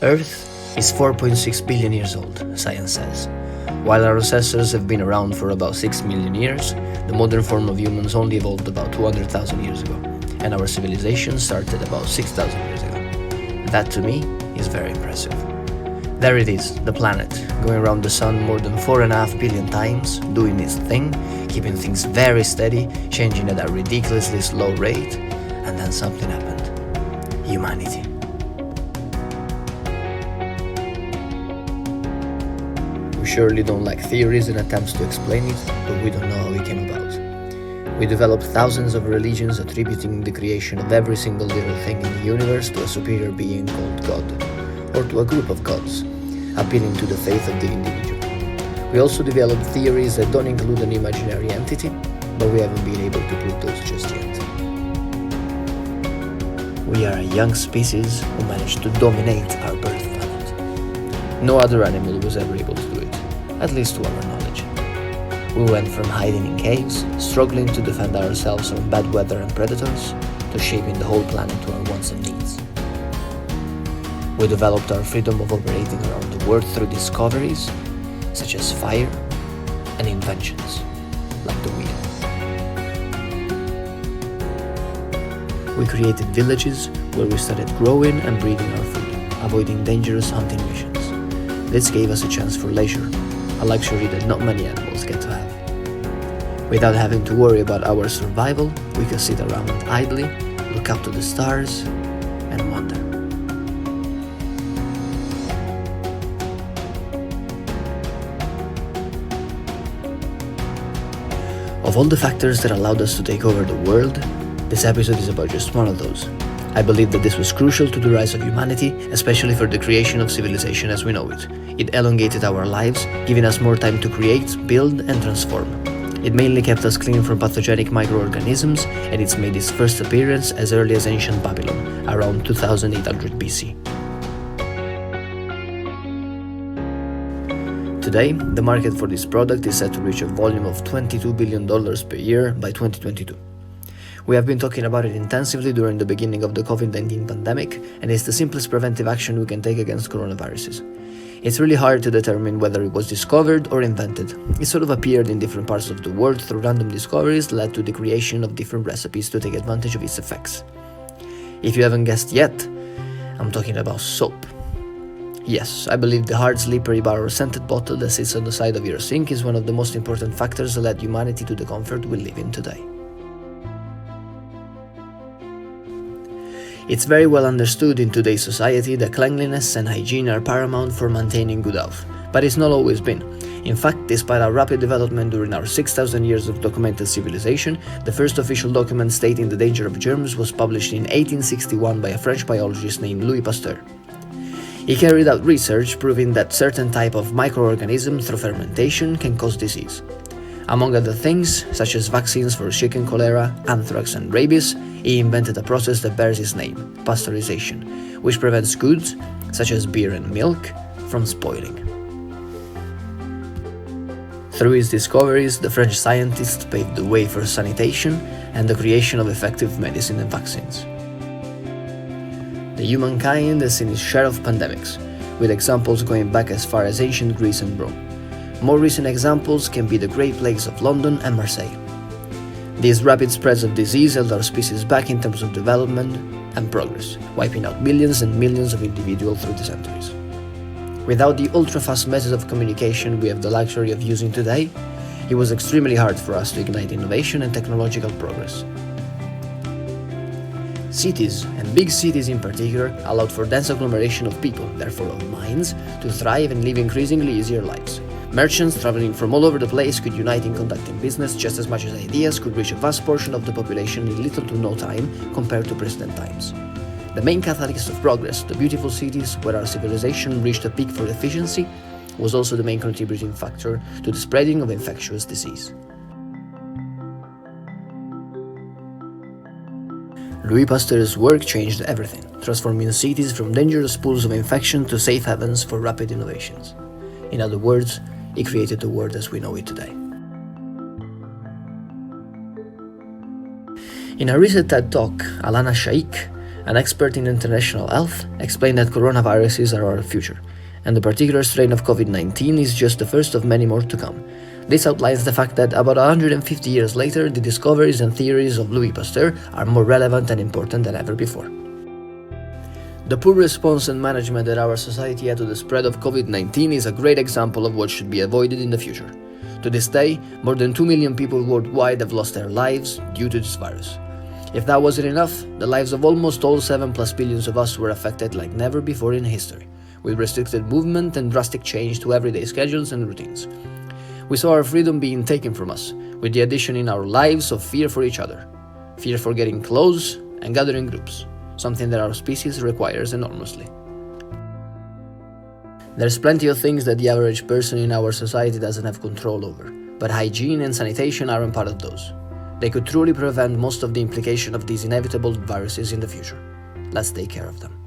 Earth is 4.6 billion years old, science says. While our ancestors have been around for about 6 million years, the modern form of humans only evolved about 200,000 years ago, and our civilization started about 6,000 years ago. That to me is very impressive. There it is, the planet, going around the sun more than 4.5 billion times, doing its thing, keeping things very steady, changing at a ridiculously slow rate, and then something happened. Humanity. We surely don't lack theories and attempts to explain it, but we don't know how it came about. We developed thousands of religions attributing the creation of every single little thing in the universe to a superior being called God, or to a group of gods, appealing to the faith of the individual. We also developed theories that don't include an imaginary entity, but we haven't been able to prove those just yet. We are a young species who managed to dominate our birth planet. No other animal was ever able to do it, at least to our knowledge. We went from hiding in caves, struggling to defend ourselves from bad weather and predators, to shaping the whole planet to our wants and needs. We developed our freedom of operating around the world through discoveries, such as fire, and inventions, like the wheel. We created villages where we started growing and breeding our food, avoiding dangerous hunting missions. This gave us a chance for leisure, a luxury that not many animals get to have. Without having to worry about our survival, we could sit around idly, look up to the stars, and wonder. Of all the factors that allowed us to take over the world, this episode is about just one of those. I believe that this was crucial to the rise of humanity, especially for the creation of civilization as we know it. It elongated our lives, giving us more time to create, build, and transform. It mainly kept us clean from pathogenic microorganisms, and it's made its first appearance as early as ancient Babylon, around 2800 BC. Today, the market for this product is set to reach a volume of $22 billion per year by 2022. We have been talking about it intensively during the beginning of the COVID-19 pandemic, and it's the simplest preventive action we can take against coronaviruses. It's really hard to determine whether it was discovered or invented. It sort of appeared in different parts of the world through random discoveries that led to the creation of different recipes to take advantage of its effects. If you haven't guessed yet, I'm talking about soap. Yes, I believe the hard, slippery bar or scented bottle that sits on the side of your sink is one of the most important factors that led humanity to the comfort we live in today. It's very well understood in today's society that cleanliness and hygiene are paramount for maintaining good health, but it's not always been. In fact, despite our rapid development during our 6,000 years of documented civilization, the first official document stating the danger of germs was published in 1861 by a French biologist named Louis Pasteur. He carried out research proving that certain type of microorganisms through fermentation can cause disease. Among other things, such as vaccines for chicken cholera, anthrax and rabies, he invented a process that bears his name, pasteurization, which prevents goods, such as beer and milk, from spoiling. Through his discoveries, the French scientists paved the way for sanitation and the creation of effective medicine and vaccines. The humankind has seen its share of pandemics, with examples going back as far as ancient Greece and Rome. More recent examples can be the Great Plagues of London and Marseille. These rapid spreads of disease held our species back in terms of development and progress, wiping out millions and millions of individuals through the centuries. Without the ultra-fast methods of communication we have the luxury of using today, it was extremely hard for us to ignite innovation and technological progress. Cities, and big cities in particular, allowed for dense agglomeration of people, therefore of minds, to thrive and live increasingly easier lives. Merchants traveling from all over the place could unite in conducting business just as much as ideas could reach a vast portion of the population in little to no time compared to present times. The main catalyst of progress, the beautiful cities where our civilization reached a peak for efficiency, was also the main contributing factor to the spreading of infectious disease. Louis Pasteur's work changed everything, transforming cities from dangerous pools of infection to safe havens for rapid innovations. In other words, he created the world as we know it today. In a recent TED Talk, Alana Shaikh, An expert in international health explained that coronaviruses are our future, and the particular strain of COVID-19 is just the first of many more to come. This outlines the fact that about 150 years later, the discoveries and theories of Louis Pasteur are more relevant and important than ever before. The poor response and management that our society had to the spread of COVID-19 is a great example of what should be avoided in the future. To this day, more than 2 million people worldwide have lost their lives due to this virus. If that wasn't enough, the lives of almost all 7+ billion of us were affected like never before in history, with restricted movement and drastic change to everyday schedules and routines. We saw our freedom being taken from us, with the addition in our lives of fear for each other, fear for getting close and gathering groups, something that our species requires enormously. There's plenty of things that the average person in our society doesn't have control over, but hygiene and sanitation aren't part of those. They could truly prevent most of the implication of these inevitable viruses in the future. Let's take care of them.